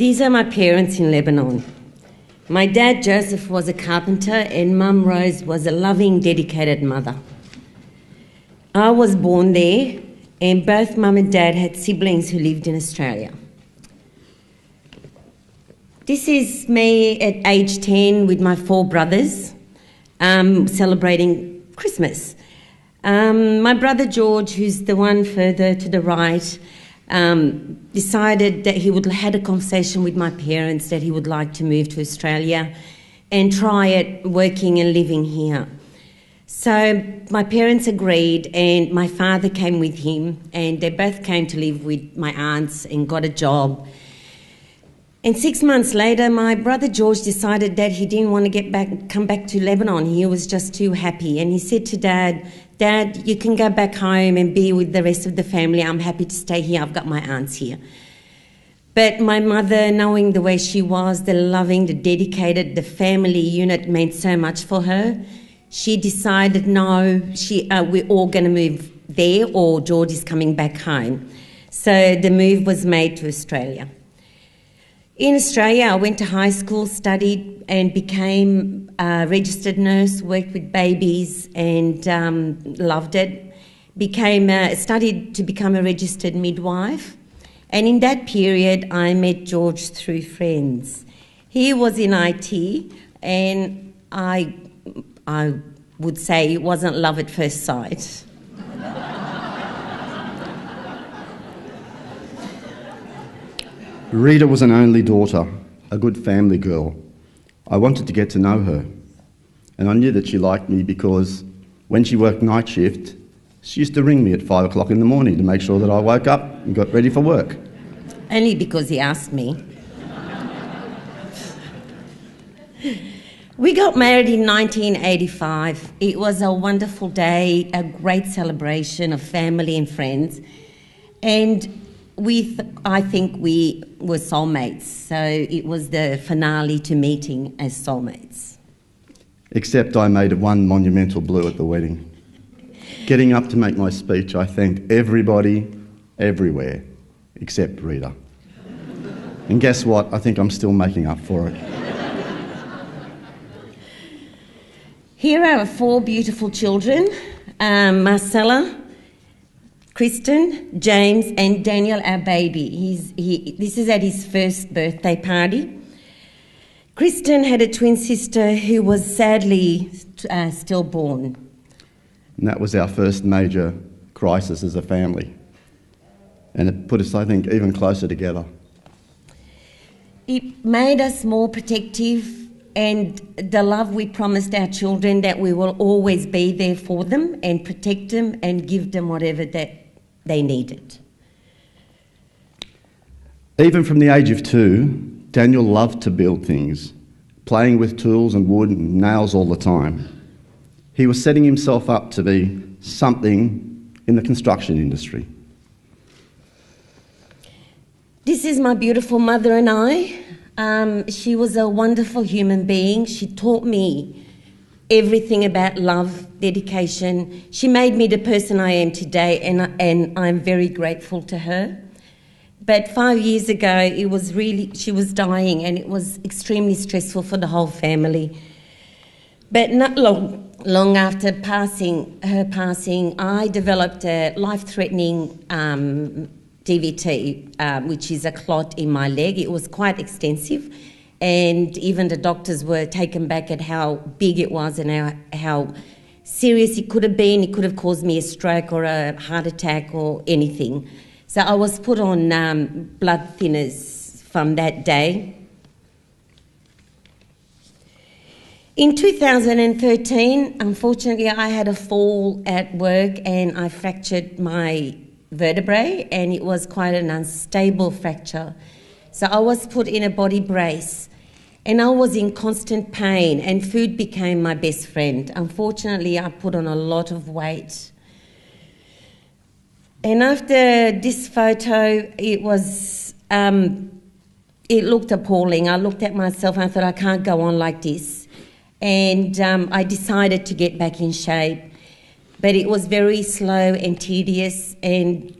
These are my parents in Lebanon. My dad, Joseph, was a carpenter, and Mum, Rose, was a loving, dedicated mother. I was born there, and both Mum and Dad had siblings who lived in Australia. This is me at age 10 with my 4 brothers, celebrating Christmas. My brother George, who's the one further to the right, decided that he had a conversation with my parents that he would like to move to Australia and try it working and living here. So my parents agreed, and my father came with him, and they both came to live with my aunts and got a job. And 6 months later, my brother George decided that he didn't want to come back to Lebanon. He was just too happy. And he said to Dad, "Dad, you can go back home and be with the rest of the family. I'm happy to stay here. I've got my aunts here." But my mother, knowing the way she was, the loving, the dedicated, the family unit meant so much for her, she decided, no, we're all going to move there, or George is coming back home. So the move was made to Australia. In Australia, I went to high school, studied and became a registered nurse, worked with babies and loved it. Studied to become a registered midwife. And in that period, I met George through friends. He was in IT, and I would say it wasn't love at first sight. Rita was an only daughter, a good family girl. I wanted to get to know her, and I knew that she liked me because when she worked night shift, she used to ring me at 5 o'clock in the morning to make sure that I woke up and got ready for work. Only because he asked me. We got married in 1985. It was a wonderful day, a great celebration of family and friends, and I think we were soulmates, so it was the finale to meeting as soulmates. Except I made one monumental blue at the wedding. Getting up to make my speech, I thanked everybody, everywhere, except Rita. And guess what? I think I'm still making up for it. Here are 4 beautiful children, Marcella, Kristen, James, and Daniel, our baby. This is at his first birthday party. Kristen had a twin sister who was sadly stillborn. And that was our first major crisis as a family. And it put us, I think, even closer together. It made us more protective, and the love we promised our children that we will always be there for them and protect them and give them whatever that they needed. Even from the age of 2, Daniel loved to build things, playing with tools and wood and nails all the time. He was setting himself up to be something in the construction industry. This is my beautiful mother and I. She was a wonderful human being. She taught me everything about love, dedication. She made me the person I am today, and I'm very grateful to her. But 5 years ago, she was dying, and it was extremely stressful for the whole family. But not long after her passing, I developed a life-threatening DVT, which is a clot in my leg. It was quite extensive, and even the doctors were taken back at how big it was and how serious it could have been. It could have caused me a stroke or a heart attack or anything. So I was put on blood thinners from that day. In 2013, unfortunately, I had a fall at work and I fractured my vertebrae, and it was quite an unstable fracture. So I was put in a body brace, and I was in constant pain, and food became my best friend. Unfortunately, I put on a lot of weight. And after this photo, it looked appalling. I looked at myself and I thought, I can't go on like this. And I decided to get back in shape. But it was very slow and tedious, and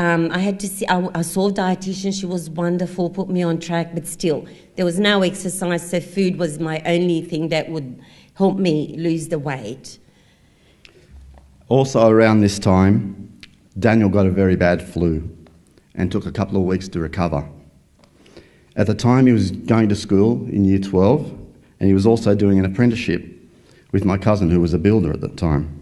I had to see, I saw a dietitian, she was wonderful, put me on track, but still, there was no exercise, so food was my only thing that would help me lose the weight. Also around this time, Daniel got a very bad flu and took a couple of weeks to recover. At the time, he was going to school in Year 12, and he was also doing an apprenticeship with my cousin, who was a builder at the time.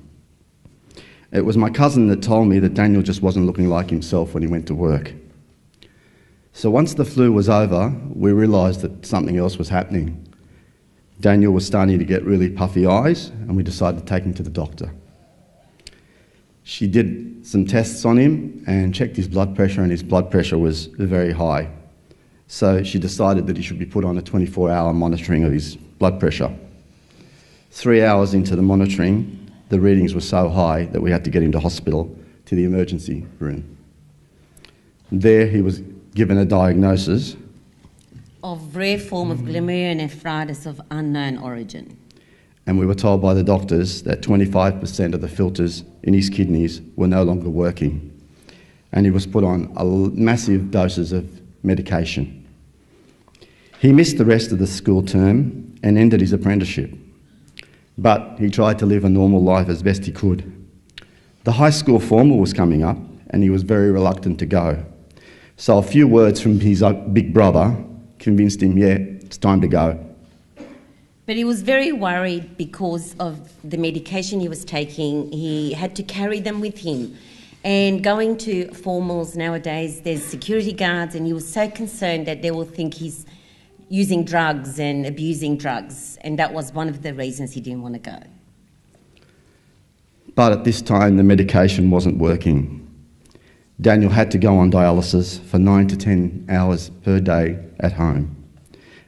It was my cousin that told me that Daniel just wasn't looking like himself when he went to work. So once the flu was over, we realised that something else was happening. Daniel was starting to get really puffy eyes, and we decided to take him to the doctor. She did some tests on him and checked his blood pressure, and his blood pressure was very high. So she decided that he should be put on a 24-hour monitoring of his blood pressure. 3 hours into the monitoring, the readings were so high that we had to get him to hospital, to the emergency room. There he was given a diagnosis of rare form of glomerulonephritis of unknown origin. And we were told by the doctors that 25% of the filters in his kidneys were no longer working. And he was put on massive doses of medication. He missed the rest of the school term and ended his apprenticeship. But he tried to live a normal life as best he could. The high school formal was coming up, and he was very reluctant to go. So a few words from his big brother convinced him, yeah, it's time to go. But he was very worried because of the medication he was taking. He had to carry them with him. And going to formals nowadays, there's security guards, and he was so concerned that they will think he's using drugs and abusing drugs, and that was one of the reasons he didn't want to go. But at this time, the medication wasn't working. Daniel had to go on dialysis for 9 to 10 hours per day at home.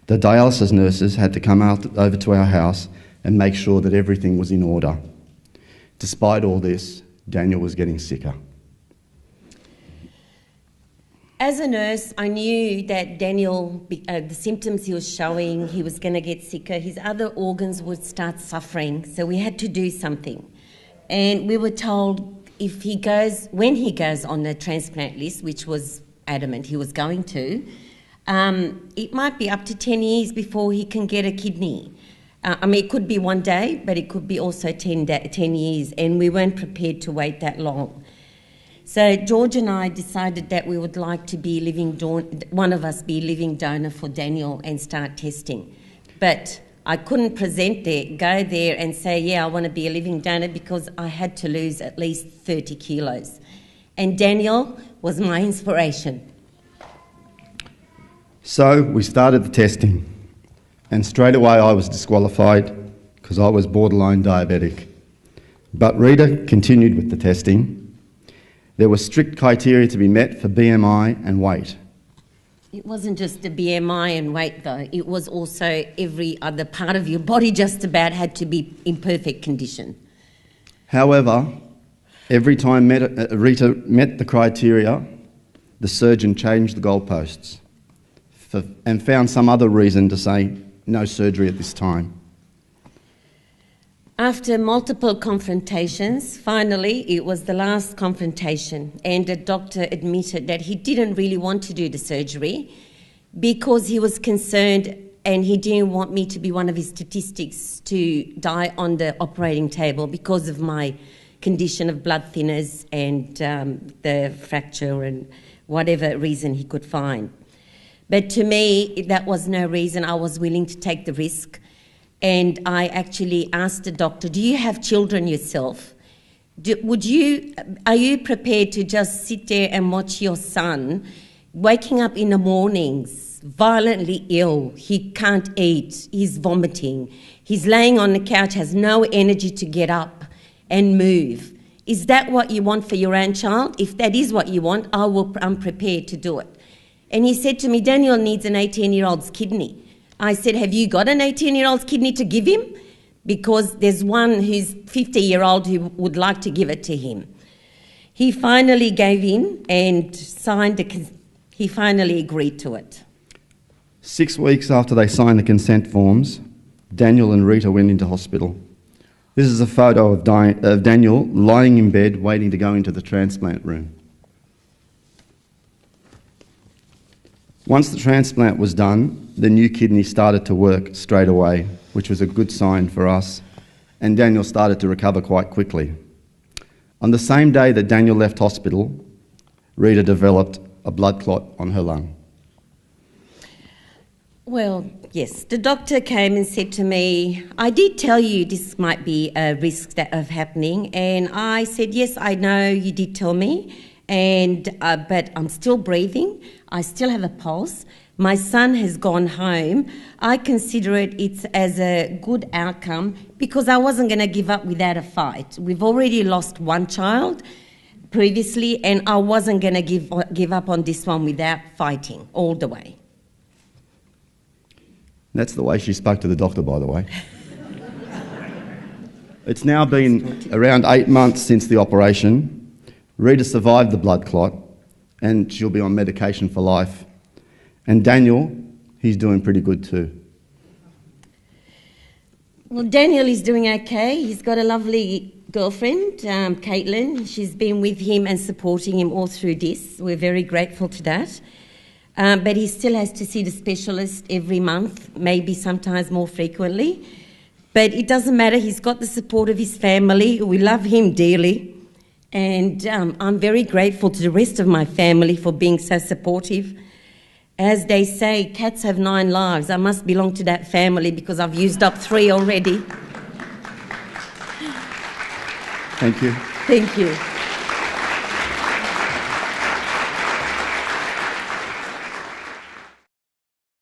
The dialysis nurses had to come over to our house and make sure that everything was in order. Despite all this, Daniel was getting sicker. As a nurse, I knew that Daniel, the symptoms he was showing, he was going to get sicker. His other organs would start suffering, so we had to do something. And we were told when he goes on the transplant list, which was adamant he was going to, it might be up to 10 years before he can get a kidney. It could be one day, but it could be also 10 years, and we weren't prepared to wait that long. So George and I decided that we would like to be one of us be living donor for Daniel and start testing. But I couldn't go there and say, yeah, I want to be a living donor, because I had to lose at least 30 kilos. And Daniel was my inspiration. So we started the testing, and straight away I was disqualified because I was borderline diabetic. But Rita continued with the testing. There were strict criteria to be met for BMI and weight. It wasn't just the BMI and weight, though. It was also every other part of your body just about had to be in perfect condition. However, every time Rita met the criteria, the surgeon changed the goalposts and found some other reason to say no surgery at this time. After multiple confrontations, finally, it was the last confrontation, and the doctor admitted that he didn't really want to do the surgery because he was concerned and he didn't want me to be one of his statistics to die on the operating table because of my condition of blood thinners and the fracture and whatever reason he could find. But to me, that was no reason. I was willing to take the risk. And I actually asked the doctor, do you have children yourself? Are you prepared to just sit there and watch your son waking up in the mornings, violently ill, he can't eat, he's vomiting, he's laying on the couch, has no energy to get up and move? Is that what you want for your own child? If that is what you want, I'm prepared to do it. And he said to me, Daniel needs an 18-year-old's kidney. I said, have you got an 18-year-old's kidney to give him? Because there's one who's 50-year-old who would like to give it to him. He finally gave in and he finally agreed to it. 6 weeks after they signed the consent forms, Daniel and Rita went into hospital. This is a photo of Daniel lying in bed waiting to go into the transplant room. Once the transplant was done, the new kidney started to work straight away, which was a good sign for us, and Daniel started to recover quite quickly. On the same day that Daniel left hospital, Rita developed a blood clot on her lung. Well, yes, the doctor came and said to me, I did tell you this might be a risk of happening, and I said, yes, I know you did tell me, but I'm still breathing, I still have a pulse, my son has gone home. I consider it's as a good outcome because I wasn't going to give up without a fight. We've already lost one child previously, and I wasn't going to give up on this one without fighting all the way. That's the way she spoke to the doctor, by the way. It's now been around 8 months since the operation. Rita survived the blood clot, and she'll be on medication for life. And Daniel, he's doing pretty good too. Well, Daniel is doing okay. He's got a lovely girlfriend, Caitlin. She's been with him and supporting him all through this. We're very grateful to that. But he still has to see the specialist every month, maybe sometimes more frequently. But it doesn't matter. He's got the support of his family. We love him dearly. And I'm very grateful to the rest of my family for being so supportive. As they say, cats have 9 lives. I must belong to that family because I've used up 3 already. Thank you. Thank you.